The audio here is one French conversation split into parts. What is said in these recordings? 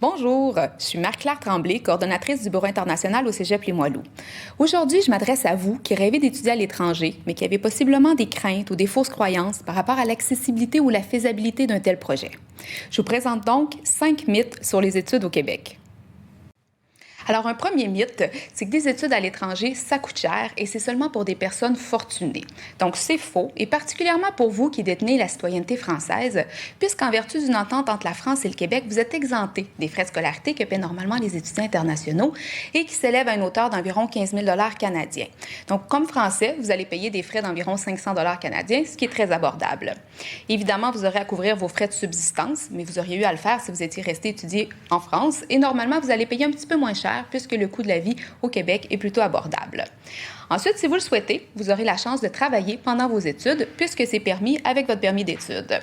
Bonjour, je suis Marie-Claire Tremblay, coordonnatrice du Bureau international au Cégep Limoilou. Aujourd'hui, je m'adresse à vous qui rêvez d'étudier à l'étranger, mais qui avez possiblement des craintes ou des fausses croyances par rapport à l'accessibilité ou la faisabilité d'un tel projet. Je vous présente donc 5 mythes sur les études au Québec. Alors, un premier mythe, c'est que des études à l'étranger, ça coûte cher et c'est seulement pour des personnes fortunées. Donc, c'est faux, et particulièrement pour vous qui détenez la citoyenneté française, puisqu'en vertu d'une entente entre la France et le Québec, vous êtes exempté des frais de scolarité que paient normalement les étudiants internationaux et qui s'élèvent à une hauteur d'environ 15 000 canadiens. Donc, comme Français, vous allez payer des frais d'environ 500 canadiens, ce qui est très abordable. Évidemment, vous aurez à couvrir vos frais de subsistance, mais vous auriez eu à le faire si vous étiez resté étudier en France, et normalement, vous allez payer un petit peu moins cher puisque le coût de la vie au Québec est plutôt abordable. Ensuite, si vous le souhaitez, vous aurez la chance de travailler pendant vos études puisque c'est permis avec votre permis d'études.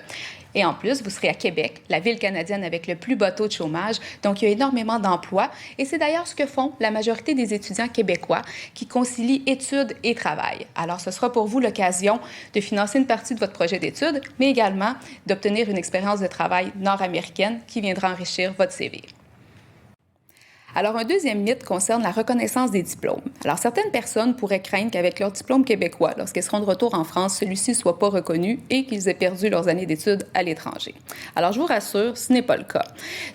Et en plus, vous serez à Québec, la ville canadienne avec le plus bas taux de chômage, donc il y a énormément d'emplois et c'est d'ailleurs ce que font la majorité des étudiants québécois qui concilient études et travail. Alors, ce sera pour vous l'occasion de financer une partie de votre projet d'études, mais également d'obtenir une expérience de travail nord-américaine qui viendra enrichir votre CV. Alors, un deuxième mythe concerne la reconnaissance des diplômes. Alors, certaines personnes pourraient craindre qu'avec leur diplôme québécois, lorsqu'elles seront de retour en France, celui-ci ne soit pas reconnu et qu'ils aient perdu leurs années d'études à l'étranger. Alors, je vous rassure, ce n'est pas le cas.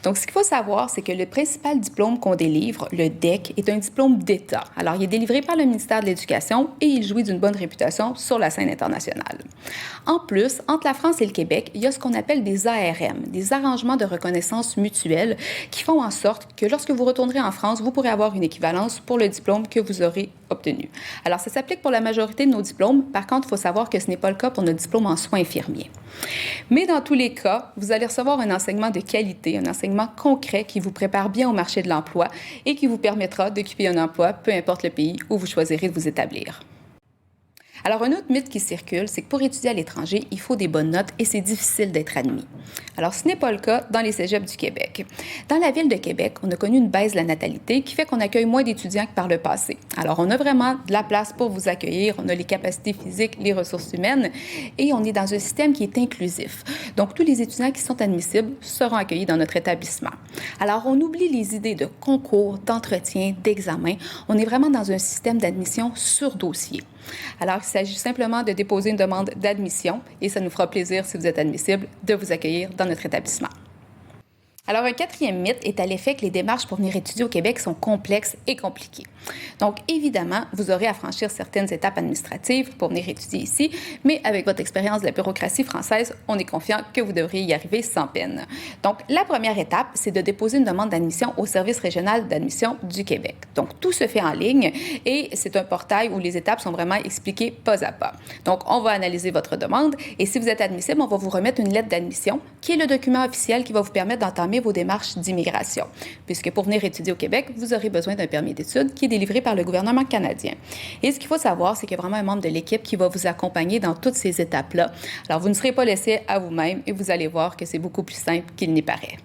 Donc, ce qu'il faut savoir, c'est que le principal diplôme qu'on délivre, le DEC, est un diplôme d'État. Alors, il est délivré par le ministère de l'Éducation et il jouit d'une bonne réputation sur la scène internationale. En plus, entre la France et le Québec, il y a ce qu'on appelle des ARM, des arrangements de reconnaissance mutuelle, qui font en sorte que lorsque vous retournez en France, vous pourrez avoir une équivalence pour le diplôme que vous aurez obtenu. Alors, ça s'applique pour la majorité de nos diplômes. Par contre, il faut savoir que ce n'est pas le cas pour notre diplôme en soins infirmiers. Mais dans tous les cas, vous allez recevoir un enseignement de qualité, un enseignement concret qui vous prépare bien au marché de l'emploi et qui vous permettra d'occuper un emploi, peu importe le pays où vous choisirez de vous établir. Alors, un autre mythe qui circule, c'est que pour étudier à l'étranger, il faut des bonnes notes et c'est difficile d'être admis. Alors, ce n'est pas le cas dans les cégeps du Québec. Dans la ville de Québec, on a connu une baisse de la natalité qui fait qu'on accueille moins d'étudiants que par le passé. Alors, on a vraiment de la place pour vous accueillir, on a les capacités physiques, les ressources humaines et on est dans un système qui est inclusif. Donc, tous les étudiants qui sont admissibles seront accueillis dans notre établissement. Alors, on oublie les idées de concours, d'entretien, d'examen. On est vraiment dans un système d'admission sur dossier. Alors, il s'agit simplement de déposer une demande d'admission et ça nous fera plaisir, si vous êtes admissible, de vous accueillir dans notre établissement. Alors, un quatrième mythe est à l'effet que les démarches pour venir étudier au Québec sont complexes et compliquées. Donc, évidemment, vous aurez à franchir certaines étapes administratives pour venir étudier ici, mais avec votre expérience de la bureaucratie française, on est confiant que vous devriez y arriver sans peine. Donc, la première étape, c'est de déposer une demande d'admission au service régional d'admission du Québec. Donc, tout se fait en ligne et c'est un portail où les étapes sont vraiment expliquées pas à pas. Donc, on va analyser votre demande et si vous êtes admissible, on va vous remettre une lettre d'admission qui est le document officiel qui va vous permettre d'entamer vos démarches d'immigration. Puisque pour venir étudier au Québec, vous aurez besoin d'un permis d'études qui est délivré par le gouvernement canadien. Et ce qu'il faut savoir, c'est qu'il y a vraiment un membre de l'équipe qui va vous accompagner dans toutes ces étapes-là. Alors, vous ne serez pas laissé à vous-même et vous allez voir que c'est beaucoup plus simple qu'il n'y paraît.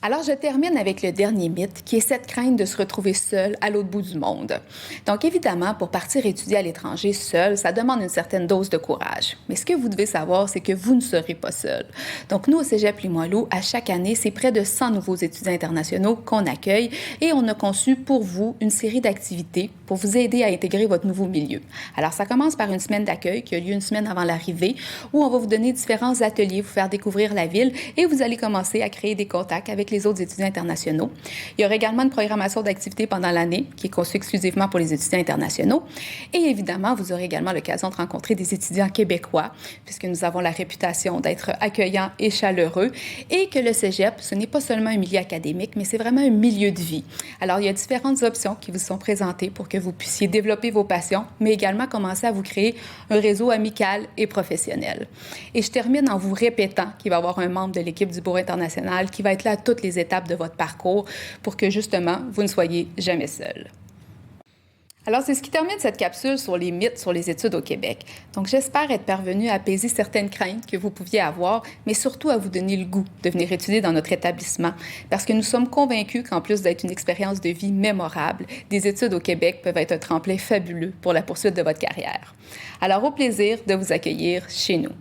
Alors, je termine avec le dernier mythe, qui est cette crainte de se retrouver seul à l'autre bout du monde. Donc, évidemment, pour partir étudier à l'étranger seul, ça demande une certaine dose de courage. Mais ce que vous devez savoir, c'est que vous ne serez pas seul. Donc, nous, au Cégep Limoilou, à chaque année, c'est près de 100 nouveaux étudiants internationaux qu'on accueille et on a conçu pour vous une série d'activités pour vous aider à intégrer votre nouveau milieu. Alors, ça commence par une semaine d'accueil qui a lieu une semaine avant l'arrivée, où on va vous donner différents ateliers, vous faire découvrir la ville et vous allez commencer à créer des contacts avec les autres étudiants internationaux. Il y aura également une programmation d'activités pendant l'année qui est conçue exclusivement pour les étudiants internationaux. Et évidemment, vous aurez également l'occasion de rencontrer des étudiants québécois, puisque nous avons la réputation d'être accueillants et chaleureux, et que le cégep, ce n'est pas seulement un milieu académique, mais c'est vraiment un milieu de vie. Alors, il y a différentes options qui vous sont présentées pour que vous puissiez développer vos passions, mais également commencer à vous créer un réseau amical et professionnel. Et je termine en vous répétant qu'il va y avoir un membre de l'équipe du Bureau international qui va être là à toutes les étapes de votre parcours pour que, justement, vous ne soyez jamais seul. Alors, c'est ce qui termine cette capsule sur les mythes sur les études au Québec. Donc, j'espère être parvenue à apaiser certaines craintes que vous pouviez avoir, mais surtout à vous donner le goût de venir étudier dans notre établissement, parce que nous sommes convaincus qu'en plus d'être une expérience de vie mémorable, des études au Québec peuvent être un tremplin fabuleux pour la poursuite de votre carrière. Alors, au plaisir de vous accueillir chez nous.